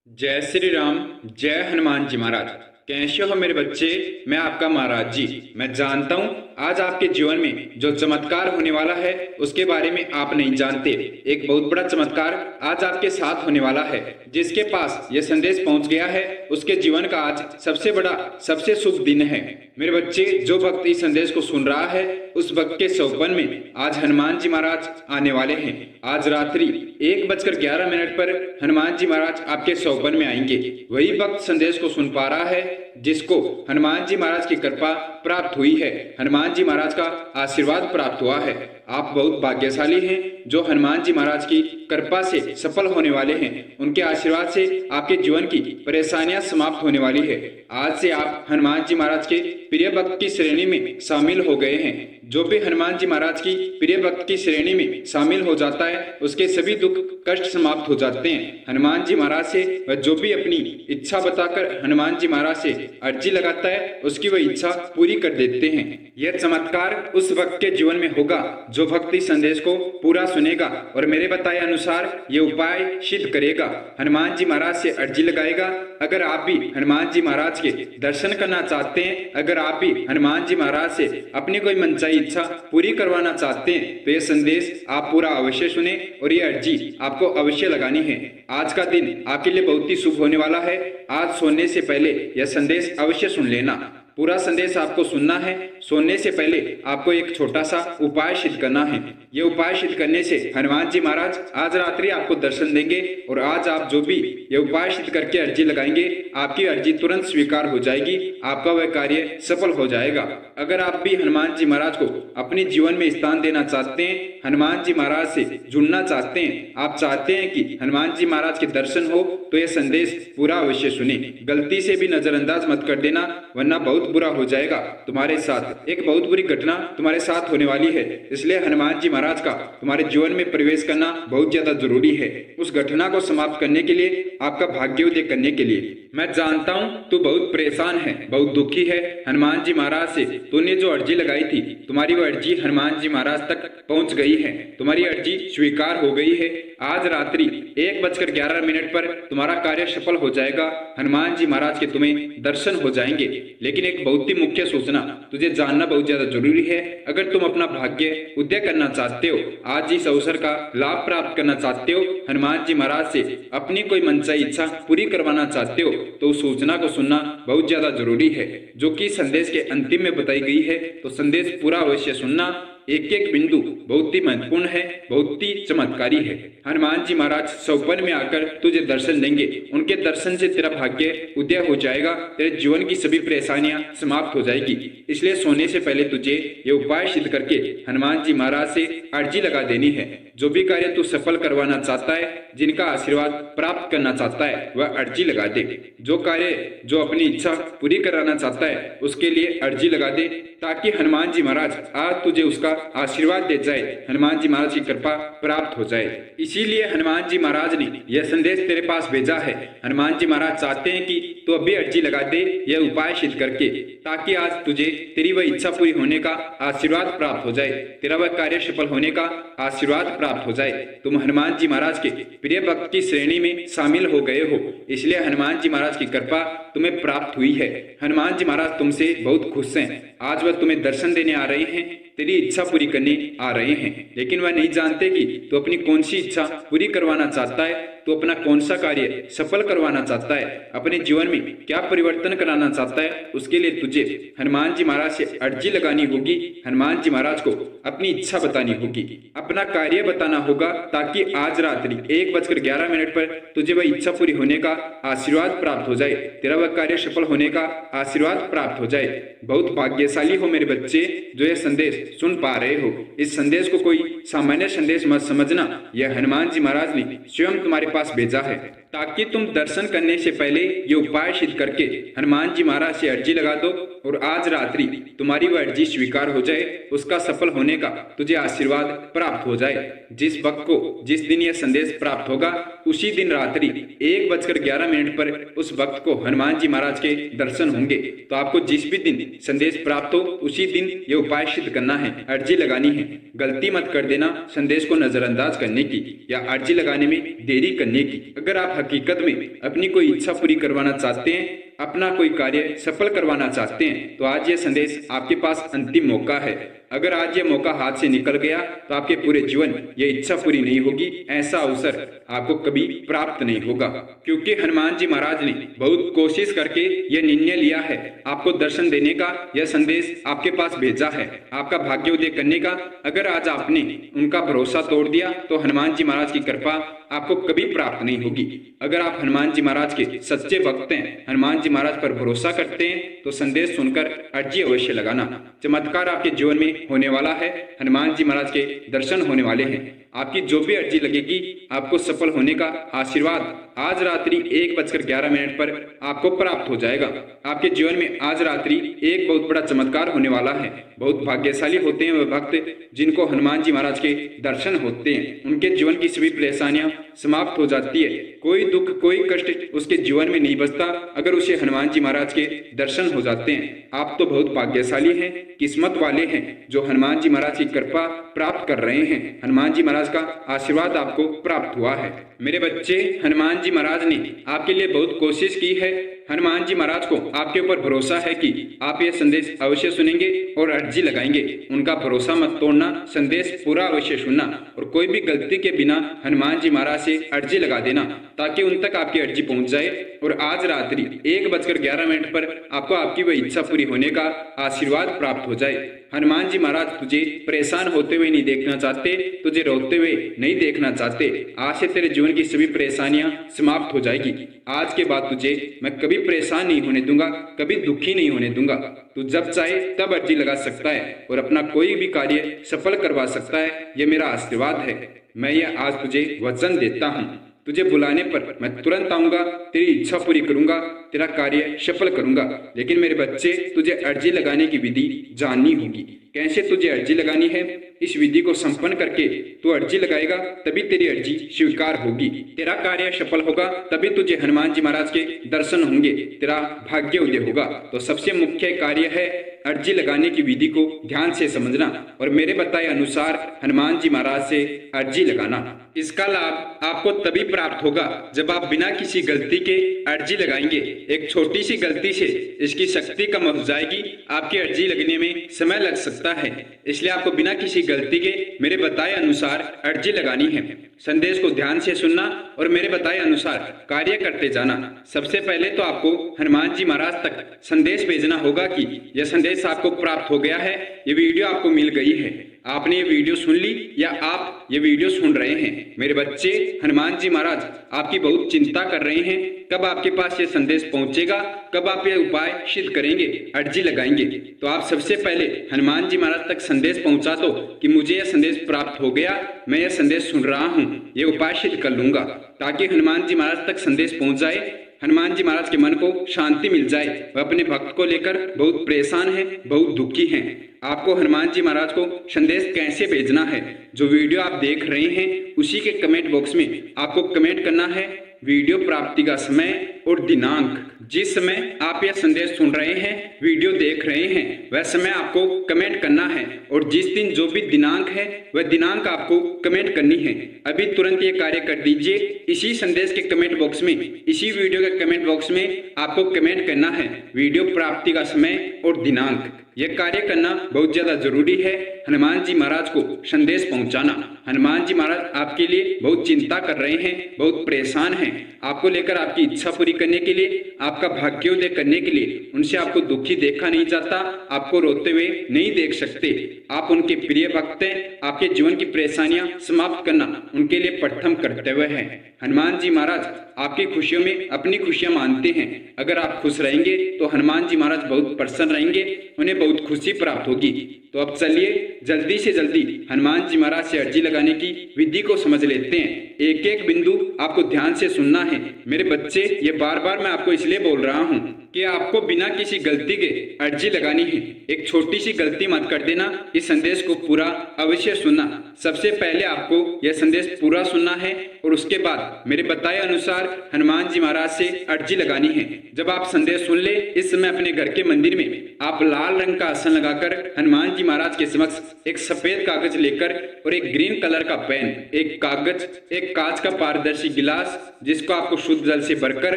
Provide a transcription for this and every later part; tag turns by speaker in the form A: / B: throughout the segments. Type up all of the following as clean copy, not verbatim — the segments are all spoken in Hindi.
A: जय श्री राम। जय हनुमान जी महाराज। कैसे हो मेरे बच्चे? मैं आपका महाराज जी। मैं जानता हूँ आज आपके जीवन में जो चमत्कार होने वाला है उसके बारे में आप नहीं जानते। एक बहुत बड़ा चमत्कार आज आपके साथ होने वाला है। जिसके पास यह संदेश पहुंच गया है उसके जीवन का आज सबसे बड़ा सबसे शुभ दिन है। मेरे बच्चे, जो भक्त इस संदेश को सुन रहा है उस भक्त के सौपन में आज हनुमान जी महाराज आने वाले हैं। आज रात्रि 1:11 पर हनुमान जी महाराज आपके सौपन में आएंगे। वही भक्त संदेश को सुन पा रहा है जिसको हनुमान जी महाराज की कृपा प्राप्त हुई है, हनुमान जी महाराज का आशीर्वाद प्राप्त हुआ है। आप बहुत भाग्यशाली हैं जो हनुमान जी महाराज की कृपा से सफल होने वाले हैं। उनके आशीर्वाद से आपके जीवन की परेशानियां समाप्त होने वाली है। आज से आप हनुमान जी महाराज के प्रिय भक्त की श्रेणी में शामिल हो गए हैं। जो भी हनुमान जी महाराज की प्रिय भक्त की श्रेणी में शामिल हो जाता है उसके सभी दुख कष्ट समाप्त हो जाते हैं। हनुमान जी महाराज से वह जो भी अपनी इच्छा बताकर हनुमान जी महाराज से अर्जी लगाता है उसकी वह इच्छा पूरी कर देते हैं। यह चमत्कार उस भक्त के जीवन में होगा जो भक्त इस संदेश को पूरा सुनेगा और मेरे बताए अनुसार ये उपाय सिद्ध करेगा। हनुमान जी महाराज से अर्जी लगाएगा। अगर आप भी हनुमान जी महाराज के दर्शन करना चाहते हैं, अगर आप भी हनुमान जी महाराज से अपनी कोई मनचाही इच्छा पूरी करवाना चाहते हैं तो ये संदेश आप पूरा अवश्य सुने और ये अर्जी आपको अवश्य लगानी है। आज का दिन आपके लिए बहुत ही शुभ होने वाला है। आज सोने से पहले यह संदेश अवश्य सुन लेना। पूरा संदेश आपको सुनना है। सोने से पहले आपको एक छोटा सा उपाय सिद्ध करना है। ये उपाय सिद्ध करने से हनुमान जी महाराज आज रात्रि आपको दर्शन देंगे और आज आप जो भी ये उपाय सिद्ध करके अर्जी लगाएंगे आपकी अर्जी तुरंत स्वीकार हो जाएगी, आपका वह कार्य सफल हो जाएगा। अगर आप भी हनुमान जी महाराज को अपने जीवन में स्थान देना चाहते हैं, हनुमान जी महाराज से जुड़ना चाहते हैं, आप चाहते हैं कि हनुमान जी महाराज के दर्शन हो तो यह संदेश पूरा अवश्य सुने। गलती से भी नजरअंदाज मत कर देना वरना बहुत बुरा हो जाएगा तुम्हारे साथ। एक बहुत बुरी घटना तुम्हारे साथ होने वाली है, इसलिए हनुमान जी महाराज का तुम्हारे जीवन में प्रवेश करना बहुत ज्यादा जरूरी है। उस घटना को समाप्त करने के लिए, आपका भाग्योदय करने के लिए। मैं जानता हूँ तू बहुत परेशान है, बहुत दुखी है। हनुमान जी महाराज से तूने जो अर्जी लगाई थी तुम्हारी वो अर्जी हनुमान जी महाराज तक पहुंच गई है, तुम्हारी अर्जी स्वीकार हो गई है। आज रात्रि 1:11 पर तुम्हारा कार्य सफल हो जाएगा। हनुमान जी महाराज के तुम्हें दर्शन हो जाएंगे। लेकिन एक बहुत ही मुख्य सूचना तुझे जानना बहुत ज्यादा जरूरी है। अगर तुम अपना भाग्य उदय करना चाहते हो, आज इस अवसर का लाभ प्राप्त करना चाहते हो, हनुमान जी महाराज से अपनी कोई मनचाही इच्छा पूरी करवाना चाहते हो तो उस सूचना को सुनना बहुत ज्यादा जरूरी है जो कि संदेश के अंतिम में बताई गई है। तो संदेश पूरा अवश्य सुनना। एक एक बिंदु बहुत ही महत्वपूर्ण है, बहुत ही चमत्कारी है। हनुमान जी महाराज सौपन में आकर तुझे दर्शन देंगे। उनके दर्शन से तेरा भाग्य उदय हो जाएगा, तेरे जीवन की सभी परेशानियां समाप्त हो जाएगी। इसलिए सोने से पहले तुझे ये उपाय सिद्ध करके हनुमान जी महाराज से अर्जी लगा देनी है। जो भी कार्य तू सफल करवाना चाहता है, जिनका आशीर्वाद प्राप्त करना चाहता है, वह अर्जी लगा दे। जो कार्य जो अपनी इच्छा पूरी कराना चाहता है उसके लिए अर्जी लगा दे ताकि हनुमान जी महाराज आज तुझे उसका आशीर्वाद दे जाए, हनुमान जी महाराज की कृपा प्राप्त हो जाए। इसीलिए हनुमान जी महाराज ने यह संदेश तेरे पास भेजा है। हनुमान जी महाराज चाहते हैं कि तू अभी अर्जी लगा दे यह उपाय सिद्ध करके, ताकि आज तुझे तेरी वह इच्छा पूरी होने का आशीर्वाद प्राप्त हो जाए, तेरा वह कार्य सफल होने का आशीर्वाद प्राप्त हो जाए। तुम हनुमान जी महाराज के प्रिय भक्त की श्रेणी में शामिल हो गए हो, इसलिए हनुमान जी महाराज की कृपा तुम्हें प्राप्त हुई है। हनुमान जी महाराज तुमसे बहुत खुश हैं। आज वह तुम्हें दर्शन देने आ रहे हैं, तेरी इच्छा पूरी करने आ रहे हैं। लेकिन वह नहीं जानते कि तू अपनी कौन सी इच्छा पूरी करवाना चाहता है, तू अपना कौन सा कार्य सफल करवाना चाहता है, अपने जीवन में क्या परिवर्तन कराना चाहता है। उसके लिए तुझे हनुमान जी महाराज से अर्जी लगानी होगी। हनुमान जी महाराज को अपनी इच्छा बतानी होगी, अपना कार्य बताना होगा, ताकि आज रात्रि 1:11 पर तुझे वह इच्छा पूरी होने का आशीर्वाद प्राप्त हो जाए, तेरा वह कार्य सफल होने का आशीर्वाद प्राप्त हो जाए। बहुत भाग्यशाली हो मेरे बच्चे जो यह संदेश सुन पा रहे हो। इस संदेश को कोई सामान्य संदेश मत समझना, यह हनुमान जी महाराज ने स्वयं तुम्हारे पास भेजा है ताकि तुम दर्शन करने से पहले ये उपाय सिद्ध करके हनुमान जी महाराज से अर्जी लगा दो और आज रात्रि तुम्हारी वह अर्जी स्वीकार हो जाए, उसका सफल होने का तुझे आशीर्वाद प्राप्त हो जाए। जिस भक्त को जिस दिन यह संदेश प्राप्त होगा उसी दिन रात्रि 1:11 पर उस भक्त को हनुमान जी महाराज के दर्शन होंगे। तो आपको जिस भी दिन संदेश प्राप्त हो उसी दिन ये उपाय सिद्ध करना है, अर्जी लगानी है। गलती मत कर देना संदेश को नजरअंदाज करने की या अर्जी लगाने में देरी करने की। अगर आप हकीकत में अपनी कोई इच्छा पूरी करवाना चाहते हैं, अपना कोई कार्य सफल करवाना चाहते हैं, तो आज ये संदेश आपके पास अंतिम मौका है। अगर आज ये मौका हाथ से निकल गया तो आपके पूरे जीवन ये इच्छा पूरी नहीं होगी, ऐसा अवसर आपको कभी प्राप्त नहीं होगा। क्योंकि हनुमान जी महाराज ने बहुत कोशिश करके यह निर्णय लिया है, आपको दर्शन देने का यह संदेश आपके पास भेजा है, आपका भाग्योदय करने का। अगर आज आपने उनका भरोसा तोड़ दिया तो हनुमान जी महाराज की कृपा आपको कभी प्राप्त नहीं होगी। अगर आप हनुमान जी महाराज के सच्चे भक्त हैं, हनुमान जी महाराज पर भरोसा करते हैं, तो संदेश सुनकर अर्जी अवश्य लगाना। चमत्कार आपके जीवन में होने वाला है, हनुमान जी महाराज के दर्शन होने वाले हैं। आपकी जो भी अर्जी लगेगी आपको सफल होने का आशीर्वाद आज रात्रि 1:11 पर आपको प्राप्त हो जाएगा। आपके जीवन में आज रात्रि एक बहुत बड़ा चमत्कार होने वाला है। बहुत भाग्यशाली होते हैं वह भक्त जिनको हनुमान जी महाराज के दर्शन होते हैं। उनके जीवन की सभी परेशानियां समाप्त हो जाती है, कोई दुख कोई कष्ट उसके जीवन में नहीं बचता अगर उसे हनुमान जी महाराज के दर्शन हो जाते हैं। आप तो बहुत भाग्यशाली हैं, किस्मत वाले हैं जो हनुमान जी महाराज की कृपा प्राप्त कर रहे हैं। हनुमान जी महाराज का आशीर्वाद आपको प्राप्त हुआ है। मेरे बच्चे, हनुमान जी महाराज ने आपके लिए बहुत कोशिश की है। हनुमान जी महाराज को आपके ऊपर भरोसा है कि आप यह संदेश अवश्य सुनेंगे और अर्जी लगाएंगे। उनका भरोसा मत तोड़ना, संदेश पूरा अवश्य सुनना और कोई भी गलती के बिना हनुमान जी महाराज से अर्जी लगा देना ताकि उन तक आपकी अर्जी पहुंच जाए और आज रात्रि 1:11 पर आपको आपकी वह इच्छा पूरी होने का आशीर्वाद प्राप्त हो जाए। हनुमान जी महाराज तुझे परेशान होते हुए नहीं देखना चाहते, तुझे रोते हुए नहीं देखना चाहते। आज से तेरे जीवन की सभी परेशानियां समाप्त हो जाएगी। आज के बाद तुझे मैं कभी परेशान नहीं होने दूंगा, कभी दुखी नहीं होने दूंगा। तू जब चाहे तब अर्जी लगा सकता है और अपना कोई भी कार्य सफल करवा सकता है। यह मेरा आशीर्वाद है। मैं यह आज तुझे वचन देता हूँ। तुझे बुलाने पर मैं तुरंत आऊंगा, तेरी इच्छा पूरी करूंगा, तेरा कार्य सफल करूंगा। लेकिन मेरे बच्चे, तुझे अर्जी लगाने की विधि जाननी होगी। कैसे तुझे अर्जी लगानी है, इस विधि को संपन्न करके तू अर्जी लगाएगा तभी तेरी अर्जी स्वीकार होगी, तेरा कार्य सफल होगा, तभी तुझे हनुमान जी महाराज के दर्शन होंगे, तेरा भाग्य उदय होगा। तो सबसे मुख्य कार्य है अर्जी लगाने की विधि को ध्यान से समझना और मेरे बताए अनुसार हनुमान जी महाराज से अर्जी लगाना। इसका लाभ आपको तभी प्राप्त होगा जब आप बिना किसी गलती के अर्जी लगाएंगे। एक छोटी सी गलती से इसकी शक्ति कम हो जाएगी, आपकी अर्जी लगने में समय लग सकता है। इसलिए आपको बिना किसी गलती के मेरे बताए अनुसार अर्जी लगानी है। संदेश को ध्यान से सुनना और मेरे बताए अनुसार कार्य करते जाना। सबसे पहले तो आपको हनुमान जी महाराज तक संदेश भेजना होगा कि यह संदेश आपको प्राप्त हो गया है, ये वीडियो आपको मिल गई है। आपने ये वीडियो सुन ली या आप ये वीडियो सुन रहे हैं। मेरे बच्चे, हनुमान जी महाराज आपकी बहुत चिंता कर रहे हैं कब आपके पास ये संदेश पहुंचेगा, कब आप ये उपाय सिद्ध करेंगे, अर्जी लगाएंगे। तो आप सबसे पहले हनुमान जी महाराज तक संदेश पहुंचा दो कि मुझे यह संदेश प्राप्त हो गया, मैं यह संदेश सुन रहा हूँ, ये उपाय सिद्ध कर लूंगा, ताकि हनुमान जी महाराज तक संदेश पहुंच जाए, हनुमान जी महाराज के मन को शांति मिल जाए। वह अपने भक्त को लेकर बहुत परेशान है, बहुत दुखी हैं। आपको हनुमान जी महाराज को संदेश कैसे भेजना है, जो वीडियो आप देख रहे हैं उसी के कमेंट बॉक्स में आपको कमेंट करना है वीडियो प्राप्ति का समय और दिनांक। जिस समय आप यह संदेश सुन रहे हैं, वीडियो देख रहे हैं, वह समय आपको कमेंट करना है और जिस दिन जो भी दिनांक है वह दिनांक आपको कमेंट करनी है। अभी तुरंत ये कार्य कर दीजिए। इसी संदेश के कमेंट बॉक्स में, इसी वीडियो के कमेंट बॉक्स में आपको कमेंट करना है वीडियो प्राप्ति का समय और दिनांक। यह कार्य करना बहुत ज्यादा जरूरी है, हनुमान जी महाराज को संदेश पहुंचाना। हनुमान जी महाराज आपके लिए बहुत चिंता कर रहे हैं, बहुत परेशान हैं। आपको लेकर आपकी इच्छा पूरी करने के लिए, आपका भाग्योदय करने के लिए उनसे आपको दुखी देखा नहीं जाता, आपको रोते हुए नहीं देख सकते। आप उनके प्रिय भक्त हैं। आपके जीवन की परेशानियां समाप्त करना उनके लिए प्रथम कर्तव्य है। हनुमान जी महाराज आपकी खुशियों में अपनी खुशियां मानते हैं। अगर आप खुश रहेंगे तो हनुमान जी महाराज बहुत प्रसन्न रहेंगे, उन्हें बहुत खुशी प्राप्त होगी। तो अब चलिए जल्दी से जल्दी हनुमान जी महाराज से अर्जी लगाने की विधि को समझ लेते हैं। एक एक बिंदु आपको ध्यान से सुनना है। मेरे बच्चे, ये बार बार मैं आपको इसलिए बोल रहा हूँ कि आपको बिना किसी गलती के अर्जी लगानी है। एक छोटी सी गलती मत कर देना। इस संदेश को पूरा अवश्य सुनना। सबसे पहले आपको यह संदेश पूरा सुनना है और उसके बाद मेरे बताए अनुसार हनुमान जी महाराज से अर्जी लगानी है। जब आप संदेश सुन ले, इस समय अपने घर के मंदिर में आप लाल रंग रंग का आसन लगाकर हनुमान जी महाराज के समक्ष एक सफेद कागज लेकर और एक ग्रीन कलर का पेन, एक कागज, एक कांच का पारदर्शी गिलास जिसको आपको शुद्ध जल से भरकर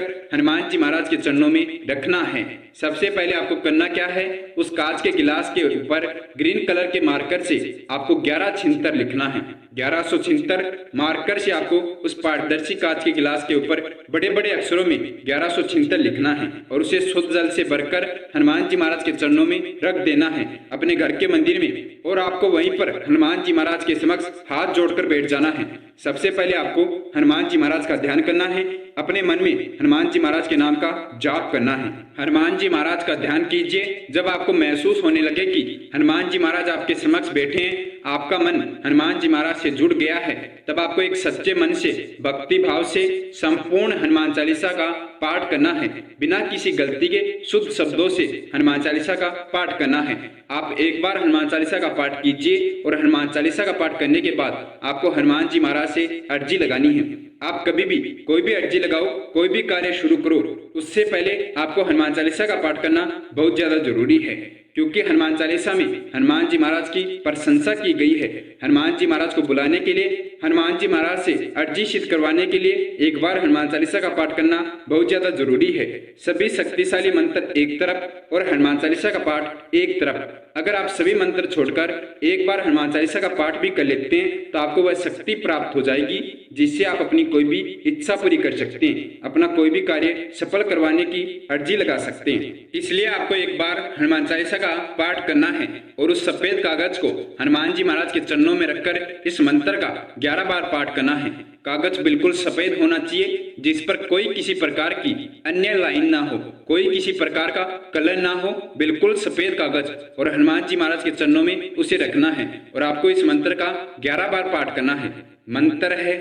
A: हनुमान जी महाराज के चरणों में रखना है। सबसे पहले आपको करना क्या है, उस कांच के गिलास के ऊपर ग्रीन कलर के मार्कर से आपको 11 छिहत्तर लिखना है। 1176 मार्कर से आपको उस पारदर्शी कांच के गिलास के ऊपर बड़े बड़े अक्षरों में 1176 लिखना है और उसे शुद्ध जल से भरकर हनुमान जी महाराज के चरणों में रख देना है अपने घर के मंदिर में। और आपको वहीं पर हनुमान जी महाराज के समक्ष हाथ जोड़कर बैठ जाना है। सबसे पहले आपको हनुमान जी महाराज का ध्यान करना है, अपने मन में हनुमान जी महाराज के नाम का जाप करना है। हनुमान जी महाराज का ध्यान कीजिए। जब आपको महसूस होने लगे कि हनुमान जी महाराज आपके समक्ष बैठे हैं, आपका मन हनुमान जी महाराज से जुड़ गया है, तब आपको एक सच्चे मन से, भक्ति भाव से संपूर्ण हनुमान चालीसा का पाठ करना है। बिना किसी गलती के शुद्ध शब्दों से हनुमान चालीसा का पाठ करना है। आप एक बार हनुमान चालीसा का पाठ कीजिए और हनुमान चालीसा का पाठ करने के बाद आपको हनुमान जी महाराज से अर्जी लगानी है। आप कभी भी कोई भी अर्जी लगाओ, कोई भी कार्य शुरू करो, उससे पहले आपको हनुमान चालीसा का पाठ करना बहुत ज्यादा जरूरी है, क्योंकि हनुमान चालीसा में हनुमान जी महाराज की प्रशंसा की गई है। हनुमान जी महाराज को बुलाने के लिए, हनुमान जी महाराज से अर्जी सिद्ध करवाने के लिए एक बार हनुमान चालीसा का पाठ करना बहुत ज्यादा जरूरी है। सभी शक्तिशाली मंत्र एक तरफ और हनुमान चालीसा का पाठ एक तरफ। अगर आप सभी मंत्र छोड़कर एक बार हनुमान चालीसा का पाठ भी कर लेते हैं तो आपको वह शक्ति प्राप्त हो जाएगी जिससे आप अपनी कोई भी इच्छा पूरी कर सकते हैं, अपना कोई भी कार्य सफल करवाने की अर्जी लगा सकते हैं। इसलिए आपको एक बार हनुमान चालीसा का पाठ करना है और उस सफेद कागज को हनुमान जी महाराज के चरणों में रखकर इस मंत्र का 11 बार पाठ करना है। कागज बिल्कुल सफेद होना चाहिए, जिस पर कोई किसी प्रकार की अन्य लाइन ना हो, कोई किसी प्रकार का कलर ना हो, बिल्कुल सफेद कागज, और हनुमान जी महाराज के चरणों में उसे रखना है और आपको इस मंत्र का 11 बार पाठ करना है। मंत्र है,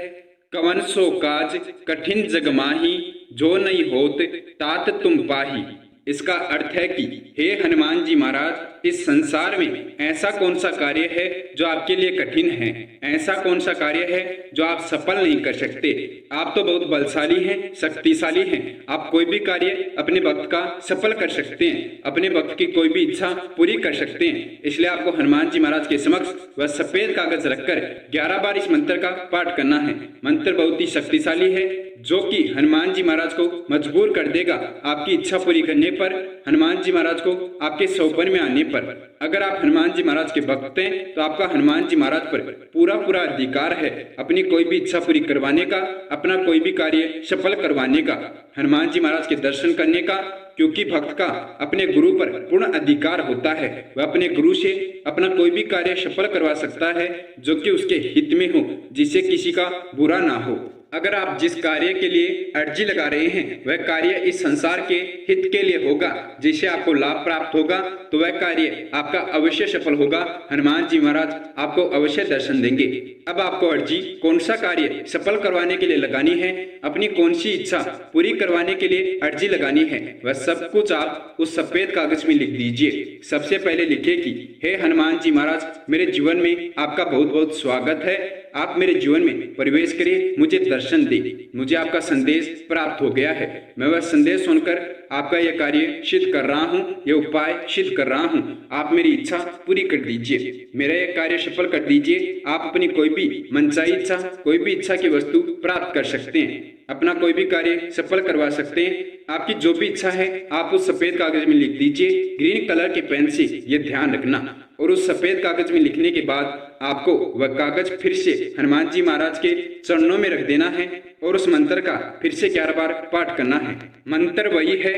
A: कवन सो काज कठिन जग माही, जो नहीं होत तात तुम पाही। इसका अर्थ है कि हे हनुमान जी महाराज, इस संसार में ऐसा कौन सा कार्य है जो आपके लिए कठिन है, ऐसा कौन सा कार्य है जो आप सफल नहीं कर सकते। आप तो बहुत बलशाली हैं, शक्तिशाली हैं, आप कोई भी कार्य अपने भक्त का सफल कर सकते हैं, अपने भक्त की कोई भी इच्छा पूरी कर सकते हैं। इसलिए आपको हनुमान जी महाराज के समक्ष वह सफेद कागज रखकर 11 बार इस मंत्र का पाठ करना है। मंत्र बहुत ही शक्तिशाली है, जो कि हनुमान जी महाराज को मजबूर कर देगा आपकी इच्छा पूरी करने पर, हनुमान जी महाराज को आपके सौपन में आने पर। अगर आप हनुमान जी महाराज के भक्त हैं तो आपका हनुमान जी महाराज पर पूरा पूरा अधिकार है अपनी कोई भी इच्छा पूरी करवाने का, अपना कोई भी कार्य सफल करवाने का, हनुमान जी महाराज के दर्शन करने का, क्योंकि भक्त का अपने गुरु पर पूर्ण अधिकार होता है। वह अपने गुरु से अपना कोई भी कार्य सफल करवा सकता है जो कि उसके हित में हो, जिससे किसी का बुरा ना हो। अगर आप जिस कार्य के लिए अर्जी लगा रहे हैं वह कार्य इस संसार के हित के लिए होगा, जिससे आपको लाभ प्राप्त होगा, तो वह कार्य आपका अवश्य सफल होगा। हनुमान जी महाराज आपको अवश्य दर्शन देंगे। अब आपको अर्जी कौन सा कार्य सफल करवाने के लिए लगानी है, अपनी कौन सी इच्छा पूरी करवाने के लिए अर्जी लगानी है, वह सब कुछ आप उस सफेद कागज में लिख दीजिए। सबसे पहले लिखिए कि हे हनुमान जी महाराज, मेरे जीवन में आपका बहुत बहुत स्वागत है। आप मेरे जीवन में प्रवेश करिए, मुझे दर्शन दे। मुझे आपका संदेश प्राप्त हो गया है, मैं वह संदेश सुनकर आपका यह कार्य सिद्ध कर रहा हूँ, यह उपाय सिद्ध कर रहा हूँ। आप मेरी इच्छा पूरी कर दीजिए, मेरा यह कार्य सफल कर दीजिए। आप अपनी कोई भी मनचाही इच्छा, कोई भी इच्छा की वस्तु प्राप्त कर सकते हैं, अपना कोई भी कार्य सफल करवा सकते हैं। आपकी जो भी इच्छा है आप उस सफेद कागज में लिख दीजिए, ग्रीन कलर के पेन से, ये ध्यान रखना। और उस सफेद कागज में लिखने के बाद आपको वह कागज फिर से हनुमान जी महाराज के चरणों में रख देना है और उस मंत्र का फिर से 11 बार पाठ करना है। मंत्र वही है,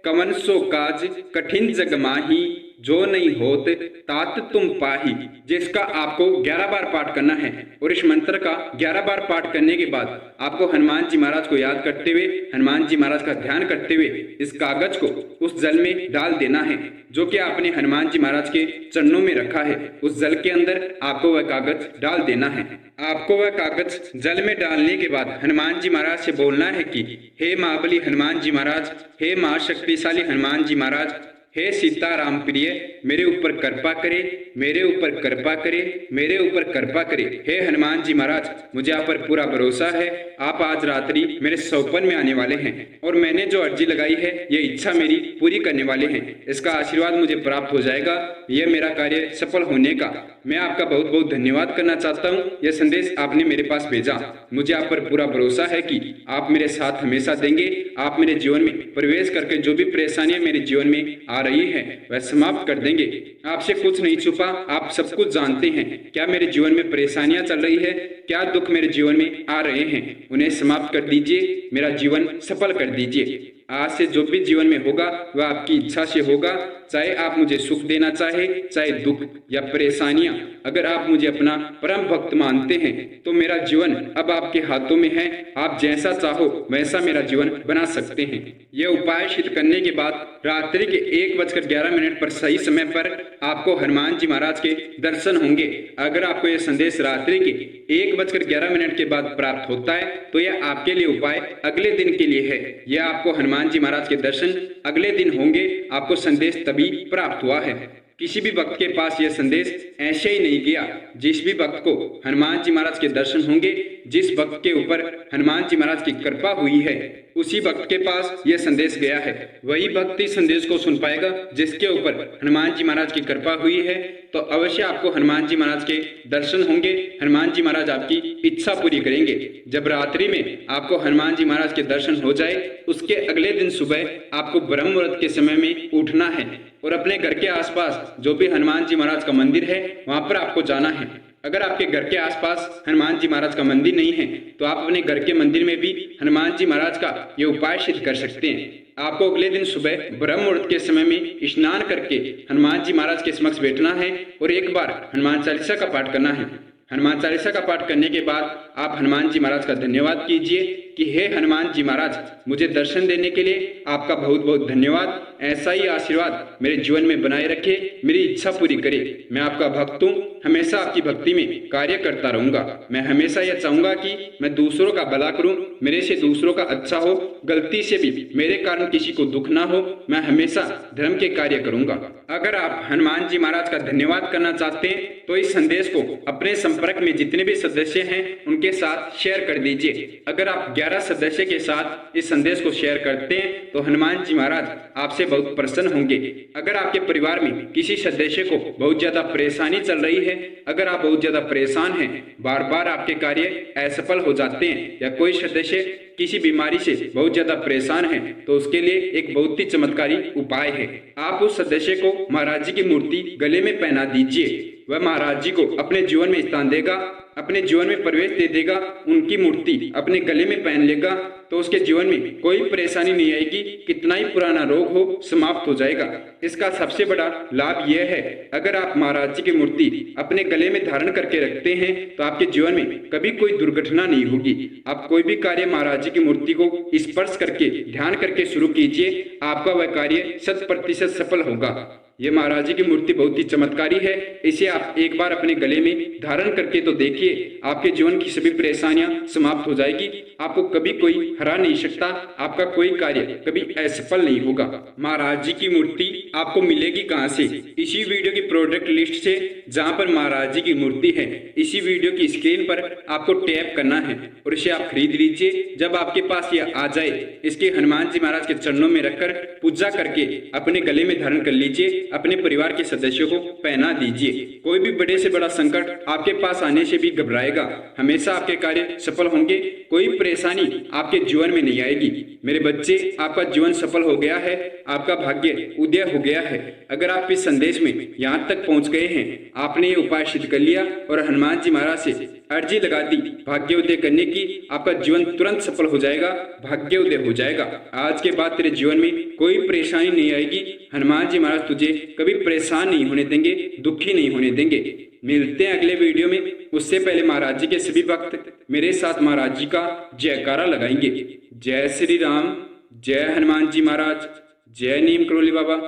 A: कवन सो काज कठिन जग माही, जो नहीं होत तात तुम पाही, जिसका आपको 11 बार पाठ करना है। और इस मंत्र का 11 बार पाठ करने के बाद आपको हनुमान जी महाराज को याद करते हुए, हनुमान जी महाराज का ध्यान करते हुए इस कागज को उस जल में डाल देना है जो कि आपने हनुमान जी महाराज के चरणों में रखा है। उस जल के अंदर आपको वह कागज डाल देना है। आपको वह कागज जल में डालने के बाद हनुमान जी महाराज से बोलना है कि हे महाबली हनुमान जी महाराज, हे महाशक्तिशाली हनुमान जी महाराज, हे सीताराम प्रिय, मेरे ऊपर कृपा करे, मेरे ऊपर कृपा करे, मेरे ऊपर कृपा करे। हे हनुमान जी महाराज, मुझे आप पर पूरा भरोसा है। आप आज रात्रि मेरे सौपन में आने वाले हैं और मैंने जो अर्जी लगाई है ये इच्छा मेरी पूरी करने वाले हैं। इसका आशीर्वाद मुझे प्राप्त हो जाएगा। यह मेरा कार्य सफल होने का मैं आपका बहुत बहुत धन्यवाद करना चाहता हूँ। यह संदेश आपने मेरे पास भेजा, मुझे आप पर पूरा भरोसा है कि आप मेरे साथ हमेशा देंगे। आप मेरे जीवन में प्रवेश करके जो भी परेशानियां मेरे जीवन में आ रही हैं वह समाप्त कर देंगे। आपसे कुछ नहीं छुपा, आप सब कुछ जानते हैं। क्या मेरे जीवन में परेशानियां चल रही है, क्या दुख मेरे जीवन में आ रहे हैं, उन्हें समाप्त कर दीजिए, मेरा जीवन सफल कर दीजिए। आज से जो भी जीवन में होगा वह आपकी इच्छा से होगा। चाहे आप मुझे सुख देना चाहे, चाहे दुख या परेशानियां, अगर आप मुझे अपना परम भक्त मानते हैं तो मेरा जीवन अब आपके हाथों में है। आप जैसा चाहो वैसा मेरा जीवन बना सकते हैं। यह उपाय सिद्ध करने के बाद रात्रि के 1:11 पर सही समय पर आपको हनुमान जी महाराज के दर्शन होंगे। अगर आपको यह संदेश रात्रि के 1:11 के बाद प्राप्त होता है तो यह आपके लिए उपाय अगले दिन के लिए है। यह आपको हनुमान जी महाराज के दर्शन अगले दिन होंगे। आपको संदेश तभी प्राप्त हुआ है। किसी भी भक्त के पास यह संदेश ऐसे ही नहीं गया। जिस भी भक्त को हनुमान जी महाराज के दर्शन होंगे, जिस भक्त के ऊपर हनुमान जी महाराज की कृपा हुई है, उसी भक्त के पास यह संदेश गया है। वही भक्त इस संदेश को सुन पाएगा जिसके ऊपर हनुमान जी महाराज की कृपा हुई है। तो अवश्य आपको हनुमान जी महाराज के दर्शन होंगे। हनुमान जी महाराज आपकी इच्छा पूरी करेंगे। जब रात्रि में आपको हनुमान जी महाराज के दर्शन हो जाए, उसके अगले दिन सुबह आपको ब्रह्म मुहूर्त के समय में उठना है और अपने घर के आसपास जो भी हनुमान जी महाराज का मंदिर है वहां पर आपको जाना है। अगर आपके घर के आसपास हनुमान जी महाराज का मंदिर नहीं है तो आप अपने घर के मंदिर में भी हनुमान जी महाराज का ये उपाय सिद्ध कर सकते हैं। आपको अगले दिन सुबह ब्रह्म मुहूर्त के समय में स्नान करके हनुमान जी महाराज के समक्ष बैठना है और एक बार हनुमान चालीसा का पाठ करना है। हनुमान चालीसा का पाठ करने के बाद आप हनुमान जी महाराज का धन्यवाद कीजिए कि हे हनुमान जी महाराज, मुझे दर्शन देने के लिए आपका बहुत बहुत धन्यवाद। ऐसा ही आशीर्वाद मेरे जीवन में बनाए रखे, मेरी इच्छा पूरी करे। मैं आपका भक्त हूँ, हमेशा आपकी भक्ति में कार्य करता रहूंगा। मैं हमेशा यह चाहूंगा कि मैं दूसरों का भला करूं, मेरे से दूसरों का अच्छा हो, गलती से भी मेरे कारण किसी को दुख ना हो। मैं हमेशा धर्म के कार्य करूंगा। अगर आप हनुमान जी महाराज का धन्यवाद करना चाहते हैं तो इस संदेश को अपने संपर्क में जितने भी सदस्य हैं उनके साथ शेयर कर दीजिए। अगर आप 11 सदस्य के साथ इस संदेश को शेयर करते हैं तो हनुमान जी महाराज आपसे बहुत प्रसन्न होंगे। अगर आपके परिवार में किसी सदस्य को बहुत ज्यादा परेशानी चल रही है, अगर आप बहुत ज्यादा परेशान हैं, बार बार आपके कार्य असफल हो जाते हैं, या कोई सदस्य किसी बीमारी से बहुत ज्यादा परेशान है, तो उसके लिए एक बहुत ही चमत्कारी उपाय है। आप उस सदस्य को महाराज जी की मूर्ति गले में पहना दीजिए। वह महाराज जी को अपने जीवन में स्थान देगा, अपने जीवन में प्रवेश दे देगा। उनकी मूर्ति अपने गले में पहन लेगा तो उसके जीवन में कोई परेशानी नहीं आएगी। कितना ही पुराना रोग हो समाप्त हो जाएगा। इसका सबसे बड़ा लाभ यह है, अगर आप महाराज जी की मूर्ति अपने गले में धारण करके रखते हैं तो आपके जीवन में कभी कोई दुर्घटना नहीं होगी। आप कोई भी कार्य महाराज जी की मूर्ति को स्पर्श करके ध्यान करके शुरू कीजिए, आपका वह कार्य 100% सफल होगा। ये महाराज जी की मूर्ति बहुत ही चमत्कारी है। इसे आप एक बार अपने गले में धारण करके तो देखिए, आपके जीवन की सभी परेशानियां समाप्त हो जाएगी। आपको कभी कोई हरा नहीं सकता, आपका कोई कार्य कभी असफल नहीं होगा। महाराज जी की मूर्ति आपको मिलेगी कहाँ से? इसी वीडियो की प्रोडक्ट लिस्ट से, जहाँ पर महाराज जी की मूर्ति है। इसी वीडियो की स्क्रीन पर आपको टैप करना है और इसे आप खरीद लीजिए। जब आपके पास यह आ जाए, इसके हनुमान जी महाराज के चरणों में रखकर पूजा करके अपने गले में धारण कर लीजिए, अपने परिवार के सदस्यों को पहना दीजिए। कोई भी बड़े से बड़ा संकट आपके पास आने से भी घबराएगा, हमेशा आपके कार्य सफल होंगे। कोई परेशानी आपके जीवन में नहीं आएगी। मेरे बच्चे, आपका जीवन सफल हो गया है, आपका भाग्य उदय हो गया है। अगर आप इस संदेश में यहाँ तक पहुँच गए हैं, आपने ये उपाय सिद्ध कर लिया और हनुमान जी महाराज से अर्जी लगा दी भाग्य उदय करने की, आपका जीवन तुरंत सफल हो जाएगा, भाग्य उदय हो जाएगा। आज के बाद तेरे जीवन में कोई परेशानी नहीं आएगी। हनुमान जी महाराज तुझे कभी परेशान नहीं होने देंगे, दुखी नहीं होने देंगे। मिलते हैं अगले वीडियो में। उससे पहले महाराज जी के सभी भक्त मेरे साथ महाराज जी का जयकारा लगाएंगे। जय श्री राम, जय हनुमान जी महाराज, जय नीम करोली बाबा,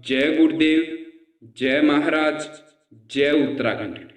A: जय गुरुदेव, जय महाराज, जय उत्तराखंड।